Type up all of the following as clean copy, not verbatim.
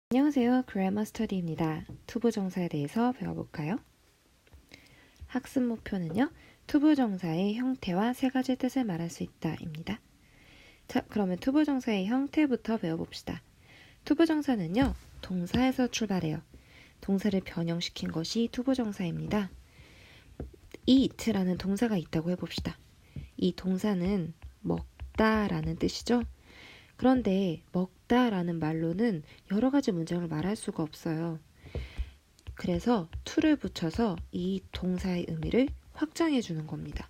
안녕하세요. 그래머 스터디입니다. 투부 정사에 대해서 배워볼까요? 학습 목표는요. 투부 정사의 형태와 세 가지 뜻을 말할 수 있다입니다. 자, 그러면 투부 정사의 형태부터 배워봅시다. 투부 정사는요. 동사에서 출발해요. 동사를 변형시킨 것이 투부 정사입니다. eat라는 동사가 있다고 해봅시다. 이 동사는 먹다라는 뜻이죠. 그런데 먹다라는 말로는 여러 가지 문장을 말할 수가 없어요. 그래서 to를 붙여서 이 동사의 의미를 확장해 주는 겁니다.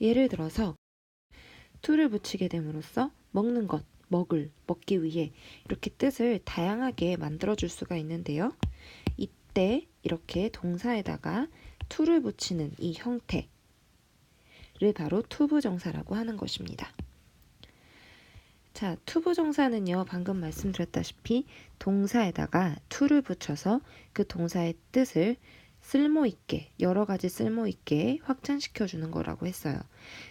예를 들어서 to를 붙이게 됨으로써 먹는 것, 먹기 위해 이렇게 뜻을 다양하게 만들어 줄 수가 있는데요. 이때 이렇게 동사에다가 to를 붙이는 이 형태를 바로 투부정사라고 하는 것입니다. 자, 투부정사는요, 방금 말씀드렸다시피 동사에다가 to를 붙여서 그 동사의 뜻을 쓸모있게, 여러 가지 쓸모있게 확장시켜주는 거라고 했어요.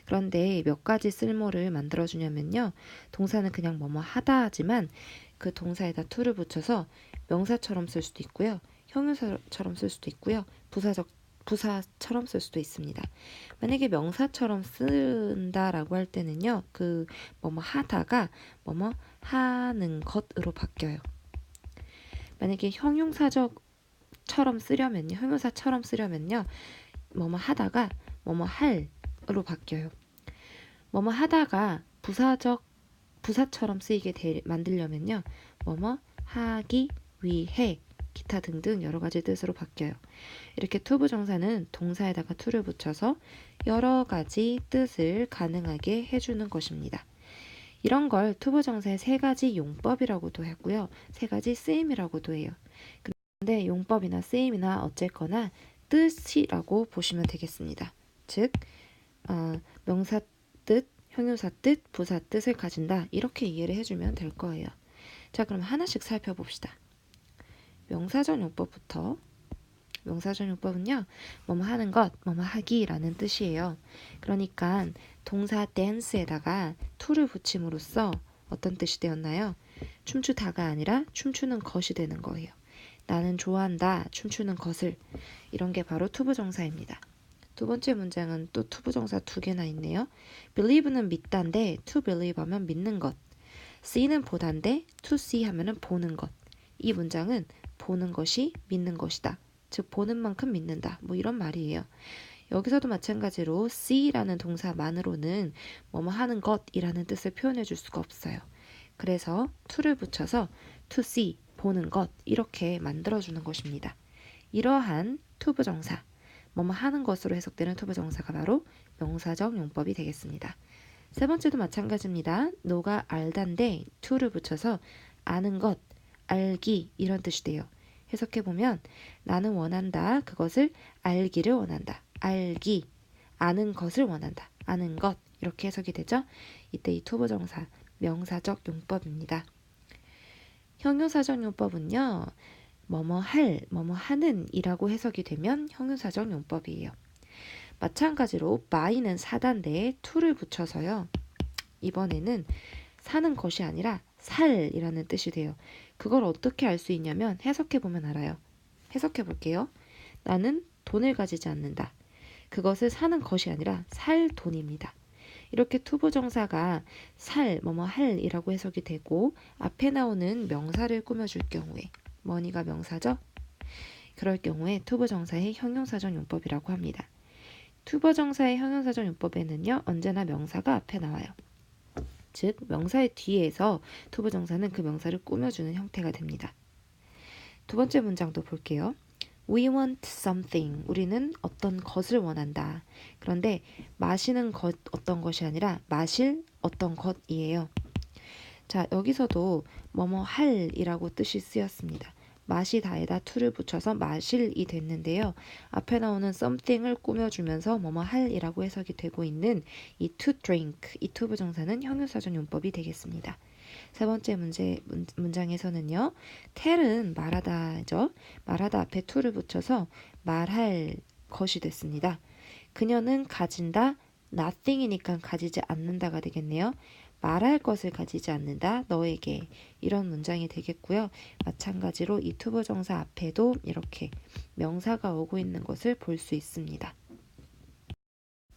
그런데 몇 가지 쓸모를 만들어주냐면요, 동사는 그냥 뭐뭐 하다 하지만 그 동사에다 to를 붙여서 명사처럼 쓸 수도 있고요, 형용사처럼 쓸 수도 있고요, 부사처럼 쓸 수도 있습니다. 만약에 명사처럼 쓴다라고 할 때는요, 그 뭐뭐 하다가 뭐뭐 하는 것으로 바뀌어요. 만약에 형용사처럼 쓰려면요, 뭐뭐 하다가 뭐뭐 할로 바뀌어요. 뭐뭐 하다가 부사처럼 쓰이게 만들려면요, 뭐뭐 하기 위해 기타 등등 여러 가지 뜻으로 바뀌어요. 이렇게 투부정사는 동사에다가 to를 붙여서 여러 가지 뜻을 가능하게 해주는 것입니다. 이런 걸 투부정사의 세 가지 용법이라고도 하고요. 세 가지 쓰임이라고도 해요. 근데 용법이나 쓰임이나 어쨌거나 뜻이라고 보시면 되겠습니다. 즉, 명사 뜻, 형용사 뜻, 부사 뜻을 가진다. 이렇게 이해를 해주면 될 거예요. 자, 그럼 하나씩 살펴봅시다. 명사적 용법부터. 명사적 용법은요, 뭐뭐 하는 것, 뭐뭐 하기라는 뜻이에요. 그러니까 동사 dance에다가 to를 붙임으로써 어떤 뜻이 되었나요? 춤추다가 아니라 춤추는 것이 되는 거예요. 나는 좋아한다, 춤추는 것을. 이런 게 바로 투부정사입니다. 두 번째 문장은 또 투부정사 두 개나 있네요. believe는 믿다인데 to believe 하면 믿는 것. see는 보다인데 to see 하면은 보는 것. 이 문장은 보는 것이 믿는 것이다. 즉 보는 만큼 믿는다. 뭐 이런 말이에요. 여기서도 마찬가지로 see라는 동사만으로는 뭐뭐 하는 것이라는 뜻을 표현해 줄 수가 없어요. 그래서 to를 붙여서 to see, 보는 것 이렇게 만들어주는 것입니다. 이러한 투부정사, 뭐뭐 하는 것으로 해석되는 투부정사가 바로 명사적 용법이 되겠습니다. 세 번째도 마찬가지입니다. 너가 알다인데 to를 붙여서 아는 것, 알기 이런 뜻이 돼요. 해석해보면 나는 원한다. 그것을 알기를 원한다. 알기, 아는 것을 원한다. 아는 것 이렇게 해석이 되죠. 이때 이 투부정사 명사적 용법입니다. 형용사적 용법은요. 뭐뭐 할, 뭐뭐 하는 이라고 해석이 되면 형용사적 용법이에요. 마찬가지로 buy는 사다인데 to를 붙여서요. 이번에는 사는 것이 아니라 살이라는 뜻이 돼요. 그걸 어떻게 알 수 있냐면 해석해보면 알아요. 해석해볼게요. 나는 돈을 가지지 않는다. 그것을 사는 것이 아니라 살 돈입니다. 이렇게 투부정사가 뭐뭐 할이라고 해석이 되고 앞에 나오는 명사를 꾸며줄 경우에 머니가 명사죠? 그럴 경우에 투부정사의 형용사적 용법이라고 합니다. 투부정사의 형용사적 용법에는요. 언제나 명사가 앞에 나와요. 즉 명사의 뒤에서 투부정사는 그 명사를 꾸며주는 형태가 됩니다. 두 번째 문장도 볼게요. We want something. 우리는 어떤 것을 원한다. 그런데 마시는 것 어떤 것이 아니라 마실 어떤 것이에요. 자, 여기서도 뭐뭐 할이라고 뜻이 쓰였습니다. 마시다에다 to를 붙여서 마실이 됐는데요. 앞에 나오는 something을 꾸며주면서 뭐뭐 할이라고 해석이 되고 있는 이 to drink, 이 투부정사는 형용사적 용법이 되겠습니다. 세 번째 문장에서는요. tell은 말하다죠. 말하다 앞에 to를 붙여서 말할 것이 됐습니다. 그녀는 가진다, nothing이니까 가지지 않는다가 되겠네요. 말할 것을 가지지 않는다. 너에게. 이런 문장이 되겠고요. 마찬가지로 이 투부정사 앞에도 이렇게 명사가 오고 있는 것을 볼 수 있습니다.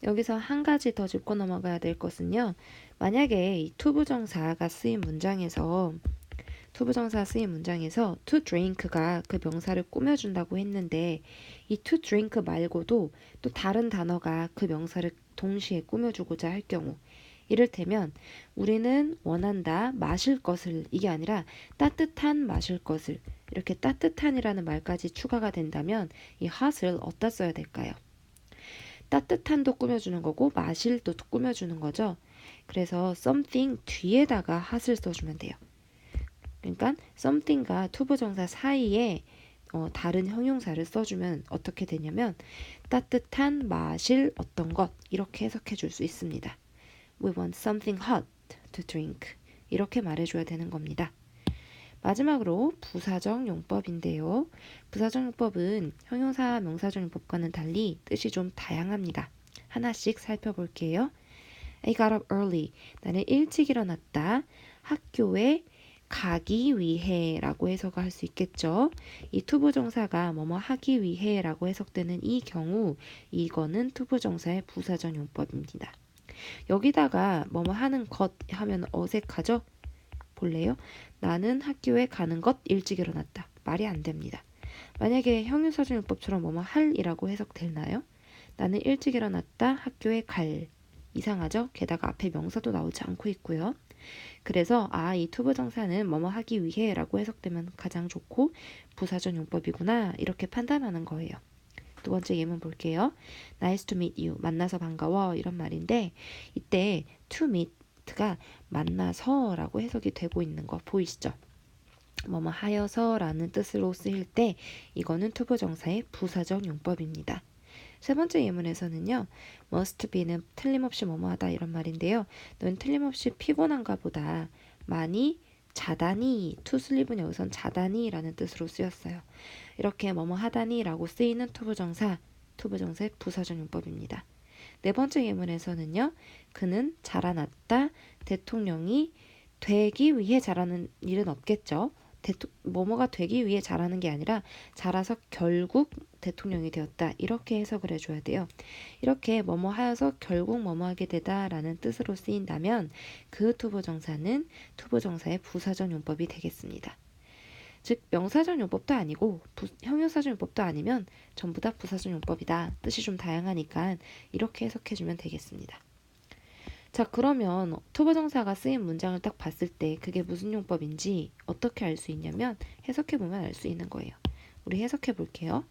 여기서 한 가지 더 짚고 넘어가야 될 것은요. 만약에 이 투부정사가 쓰인 문장에서 to drink가 그 명사를 꾸며준다고 했는데 이 to drink 말고도 또 다른 단어가 그 명사를 동시에 꾸며주고자 할 경우 이를테면 우리는 원한다 마실 것을 이게 아니라 따뜻한 마실 것을 이렇게 따뜻한이라는 말까지 추가가 된다면 이 hot을 어디다 써야 될까요? 따뜻한도 꾸며주는 거고 마실도 꾸며주는 거죠. 그래서 something 뒤에다가 hot을 써주면 돼요. 그러니까 something과 투부정사 사이에 다른 형용사를 써주면 어떻게 되냐면 따뜻한 마실 어떤 것 이렇게 해석해 줄 수 있습니다. We want something hot to drink 이렇게 말해줘야 되는 겁니다. 마지막으로 부사적 용법인데요. 부사적 용법은 형용사, 명사적 용법과는 달리 뜻이 좀 다양합니다. 하나씩 살펴볼게요. I got up early. 나는 일찍 일어났다. 학교에 가기 위해 라고 해석할 수 있겠죠. 이 투부정사가 뭐뭐 하기 위해 라고 해석되는 이 경우 이거는 투부정사의 부사적 용법입니다. 여기다가 뭐뭐 하는 것 하면 어색하죠? 볼래요? 나는 학교에 가는 것 일찍 일어났다. 말이 안 됩니다. 만약에 형용사적 용법처럼 뭐뭐 할이라고 해석되나요? 나는 일찍 일어났다. 학교에 갈. 이상하죠? 게다가 앞에 명사도 나오지 않고 있고요. 그래서 이 투부정사는 뭐뭐 하기 위해 라고 해석되면 가장 좋고 부사적 용법이구나 이렇게 판단하는 거예요. 두 번째 예문 볼게요. Nice to meet you. 만나서 반가워 이런 말인데 이때 to meet가 만나서 라고 해석이 되고 있는 거 보이시죠? 뭐뭐 하여서 라는 뜻으로 쓰일 때 이거는 투부정사의 부사적 용법입니다. 세 번째 예문에서는요. must be는 틀림없이 뭐뭐하다 이런 말인데요. 넌 틀림없이 피곤한가 보다. 많이 자다니 to sleep은 여기선 자다니 라는 뜻으로 쓰였어요. 이렇게 뭐뭐하다니 라고 쓰이는 투부정사의 부사적 용법입니다. 네 번째 예문에서는요. 그는 자라났다. 대통령이 되기 위해 자라는 일은 없겠죠. 뭐뭐가 되기 위해 자라는 게 아니라 자라서 결국 대통령이 되었다. 이렇게 해석을 해줘야 돼요. 이렇게 뭐뭐 하여서 결국 뭐뭐 하게 되다 라는 뜻으로 쓰인다면 그 투부정사는 투부정사의 부사적 용법이 되겠습니다. 즉 명사적 용법도 아니고 형용사적 용법도 아니면 전부 다 부사적 용법이다. 뜻이 좀 다양하니까 이렇게 해석해주면 되겠습니다. 자, 그러면 투부정사가 쓰인 문장을 딱 봤을 때 그게 무슨 용법인지 어떻게 알 수 있냐면 해석해보면 알 수 있는 거예요. 우리 해석해볼게요.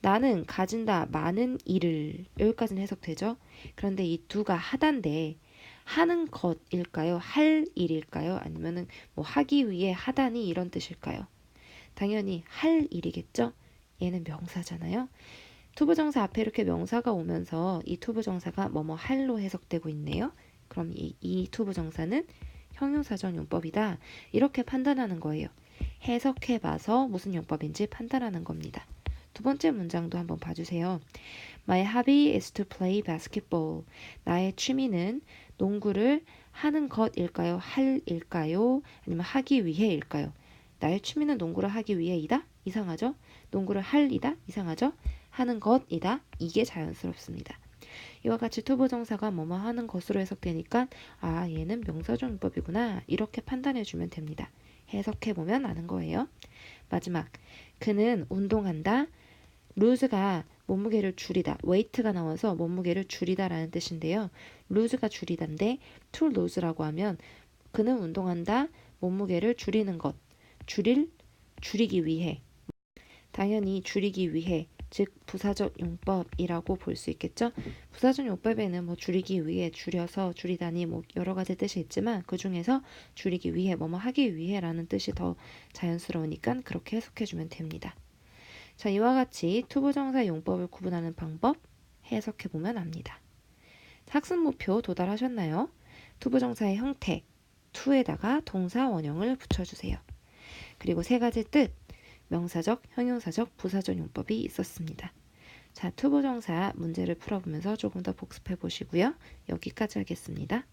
나는 가진다 많은 일을 여기까지는 해석되죠? 그런데 이 두가 하단데 하는 것일까요? 할 일일까요? 아니면은 뭐 하기 위해 하다니 이런 뜻일까요? 당연히 할 일이겠죠? 얘는 명사잖아요. 투부정사 앞에 이렇게 명사가 오면서 이 투부정사가 뭐뭐 할로 해석되고 있네요. 그럼 이 투부정사는 형용사적 용법이다. 이렇게 판단하는 거예요. 해석해봐서 무슨 용법인지 판단하는 겁니다. 두 번째 문장도 한번 봐주세요. My hobby is to play basketball. 나의 취미는 농구를 하는 것일까요? 할일까요? 아니면 하기 위해일까요? 나의 취미는 농구를 하기 위해이다? 이상하죠? 농구를 할이다? 이상하죠? 하는 것이다. 이게 자연스럽습니다. 이와 같이 투부정사가 뭐뭐 하는 것으로 해석되니까 얘는 명사적 용법이구나 이렇게 판단해주면 됩니다. 해석해보면 아는 거예요. 마지막 그는 운동한다. lose가 몸무게를 줄이다. weight가 나와서 몸무게를 줄이다 라는 뜻인데요. lose가 줄이다인데 to lose라고 하면 그는 운동한다. 몸무게를 줄이는 것. 줄이기 위해. 당연히 줄이기 위해 즉 부사적 용법이라고 볼 수 있겠죠. 부사적 용법에는 뭐 줄이기 위해 줄여서 줄이다니 뭐 여러 가지 뜻이 있지만 그 중에서 줄이기 위해 뭐뭐 하기 위해라는 뜻이 더 자연스러우니까 그렇게 해석해주면 됩니다. 자, 이와 같이 투부정사 용법을 구분하는 방법 해석해보면 압니다. 학습 목표 도달하셨나요? 투부정사의 형태 to에다가 동사 원형을 붙여주세요. 그리고 세 가지 뜻 명사적, 형용사적, 부사적 용법이 있었습니다. 자, 투부정사 문제를 풀어보면서 조금 더 복습해 보시고요. 여기까지 하겠습니다.